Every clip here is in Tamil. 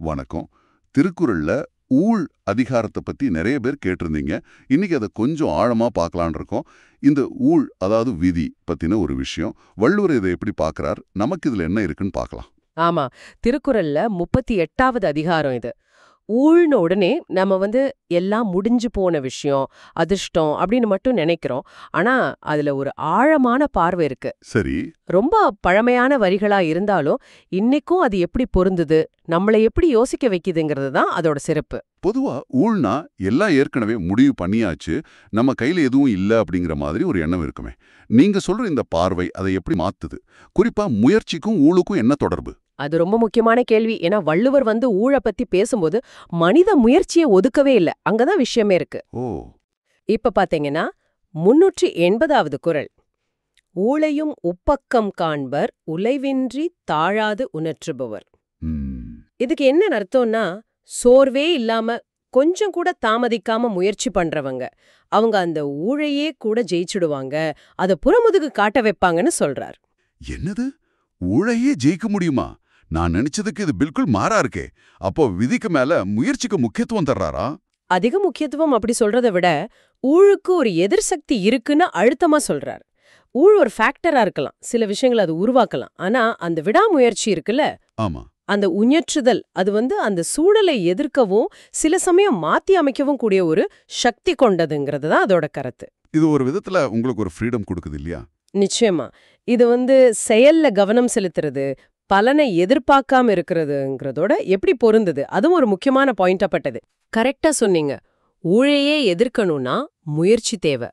வணக்கம். திருக்குறள்ல ஊழ் அதிகாரத்தை பத்தி நிறைய பேர் கேட்டிருந்தீங்க. இன்னைக்கு அதை கொஞ்சம் ஆழமா பார்க்கலாம்னு இருக்கோம். இந்த ஊழ் அதாவது விதி பத்தின ஒரு விஷயம். வள்ளுவர் இதை எப்படி பார்க்கறார்? நமக்கு இதுல என்ன இருக்குன்னு பார்க்கலாம். ஆமா, திருக்குறள்ல 38வது அதிகாரம் இது. ஊழ்ன உடனே நம்ம எல்லாம் முடிஞ்சு போன விஷயம், அதிர்ஷ்டம் அப்படின்னு மட்டும் நினைக்கிறோம். ஆனா அதுல ஒரு ஆழமான பார்வை இருக்கு. சரி. ரொம்ப பழமையான வரிகளா இருந்தாலும் இன்னைக்கும் அது எப்படி பொருந்துது, நம்மளை எப்படி யோசிக்க வைக்குதுங்கிறது தான் அதோட சிறப்பு. பொதுவா ஊழ்னா எல்லாம் ஏற்கனவே முடிவு பண்ணியாச்சு, நம்ம கையில எதுவும் இல்ல அப்படிங்கிற மாதிரி ஒரு எண்ணம் இருக்குமே. நீங்க சொல்ற இந்த பார்வை அதை எப்படி மாத்துது? குறிப்பா முயற்சிக்கும் ஊழுக்கும் என்ன தொடர்பு? அது ரொம்ப முக்கியமான கேள்வி. ஏன்னா வள்ளுவர் ஊழ பத்தி பேசும்போது மனித முயற்சியை ஒதுக்கவே இல்ல. அங்கதான் விஷயமே இருக்கு. ஓ. இப்ப பாத்தீங்கன்னா 380வது குறள். ஊழையும் உப்பக்கம் காண்பர் உலைவின்றி தாழாது உணற்றுபவர். இதுக்கு என்ன அர்த்தம்னா, சோர்வே இல்லாம கொஞ்சம் கூட தாமதிக்காம முயற்சி பண்றவங்க அவங்க அந்த ஊழையே கூட ஜெயிச்சுடுவாங்க, அத புறமுதுகு காட்ட வைப்பாங்கன்னு சொல்றார். என்னது, ஊழையே ஜெயிக்க முடியுமா? நான் நினைச்சதுக்கு இது பில்குல் மாறா இருக்கே. அப்போ விதிக்கு மேல முயற்சிக்கு முக்கியத்துவம் தர்றாரா? அதிக முக்கியத்துவம் அப்படி சொல்றதை விட ஊழுக்கு ஒரு எதிர்சக்தி இருக்குன்னு அழுத்தமா சொல்றார். ஊழ் ஒரு ஃபேக்டரா இருக்கலாம், சில விஷயங்களை அது உருவாக்கலாம். ஆனா அந்த விடாமுயற்சி இருக்குல்ல, ஆமா, அந்த உஞற்றுதல் அது அந்த சூழலை எதிர்க்கவும் சில சமயம் மாத்தி அமைக்கவும் கூடிய ஒரு சக்தி கொண்டதுங்கிறது தான் அதோட கருத்து. இது ஒரு விதத்துல உங்களுக்கு ஒரு ஃப்ரீடம் கொடுக்குது இல்லையா? நிச்சயமா. இது செயல்ல கவனம் செலுத்துறது, பலனை எதிர்பார்க்காம இருக்கிறதுங்கிறதோட எப்படி பொருந்தது, அதுவும் ஒரு முக்கியமான பாயிண்டா பட்டது. கரெக்டா சொன்னீங்க. ஊழையே எதிர்க்கணும்னா முயற்சி தேவை.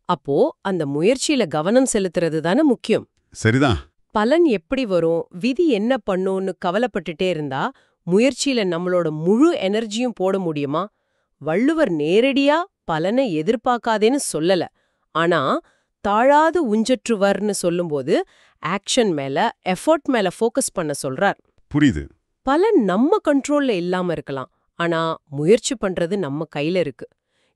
அப்போ அந்த முயற்சியில கவனம் செலுத்துறது தானே முக்கியம். சரிதான். பலன் எப்படி வரும், விதி என்ன பண்ணும்னு கவலைப்பட்டுட்டே இருந்தா முயற்சியில நம்மளோட முழு எனர்ஜியும் போட முடியுமா? வள்ளுவர் நேரடியா பலனை எதிர்பார்க்காதேன்னு சொல்லல. ஆனா தாழாது உஞ்சற்றுவர்னு சொல்லும்போது ஆக்ஷன் மேல, எஃபோர்ட் மேல ஃபோக்கஸ் பண்ண சொல்றார். புரியுது. பலன் நம்ம கண்ட்ரோல்ல இல்லாம இருக்கலாம், ஆனா முயற்சி பண்றது நம்ம கையில இருக்கு.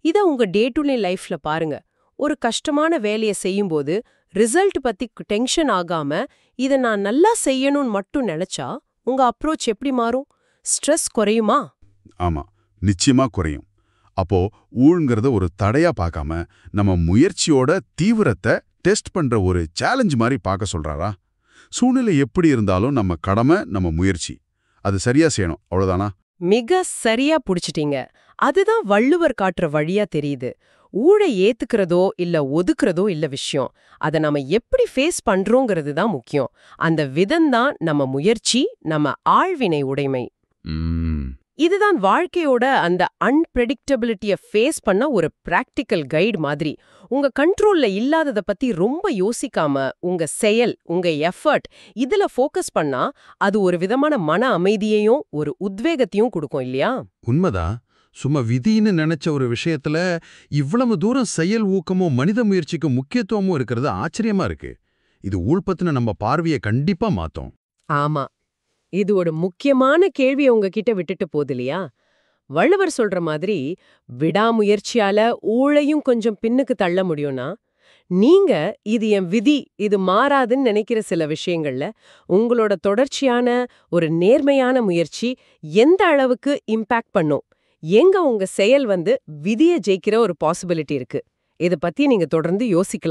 இத உங்க டே டு டே லைஃப்ல பாருங்க. ஒரு கஷ்டமான வேலையை செய்யும்போது ரிசல்ட் பத்தி டென்ஷன் ஆகாம இத நான் நல்லா செய்யணும்னு மட்டும் நினைச்சா உங்க அப்ரோச் எப்படி மாறும்? ஸ்ட்ரெஸ் குறையுமா? ஆமா, நிச்சயமா குறையும். அப்போ ஊழ்ங்கிறத ஒரு தடையா பார்க்காம நம்ம முயற்சியோட தீவிரத்தை டெஸ்ட் பண்ற ஒரு சேலஞ்ச் மாதிரி பார்க்க சொல்றாரா? சூழ்நிலை எப்படி இருந்தாலும் நம்ம கடமை, நம்ம முயற்சி அது சரியா செய்யணும், அவ்வளவுதானா? மிக சரியா புடிச்சிட்டீங்க. அதுதான் வள்ளுவர் காட்டுற வழியா தெரியுது. ஊழை ஏத்துக்கிறதோ இல்ல ஒதுக்குறதோ இல்ல விஷயம். அதை நம்ம எப்படி ஃபேஸ் பண்றோங்கிறது தான் முக்கியம். அந்த விதம்தான் நம்ம முயற்சி, நம்ம ஆழ்வினை உடைமை. இதுதான் வாழ்க்கையோட அந்த அன்பிரெடிக்டபிலிட்டியை ஃபேஸ் பண்ண ஒரு பிராக்டிக்கல் கைடு மாதிரி. உங்க கண்ட்ரோல்ல இல்லாதத பத்தி ரொம்ப யோசிக்காம உங்க செயல், உங்க எஃபர்ட் இதுல ஃபோக்கஸ் பண்ணா அது ஒரு விதமான மன அமைதியையும் ஒரு உத்வேகத்தையும் கொடுக்கும் இல்லையா? உண்மைதான். சும்மா விதின்னு நினைச்ச ஒரு விஷயத்துல இவ்வளவு தூரம் செயல் ஊக்கமும் மனித முயற்சிக்கும் முக்கியத்துவமும் இருக்கிறது ஆச்சரியமா இருக்கு. இது ஊழ்பத்தின நம்ம பார்வையை கண்டிப்பா மாத்தோம். ஆமா, இது ஒரு முக்கியமான கேள்வியை உங்ககிட்ட விட்டுட்டு போகுது இல்லையா? வள்ளுவர் சொல்ற மாதிரி விடாமுயற்சியால ஊழையும் கொஞ்சம் பின்னுக்கு தள்ள முடியும்னா, நீங்க இது என் விதி, இது மாறாதுன்னு நினைக்கிற சில விஷயங்கள்ல உங்களோட தொடர்ச்சியான ஒரு நேர்மையான முயற்சி எந்த அளவுக்கு இம்பாக்ட் பண்ணும், எங்க உங்க செயல் விதியை ஜெயிக்கிற ஒரு பாசிபிலிட்டி இருக்கு, இதை பத்தி நீங்க தொடர்ந்து யோசிக்கலாம்.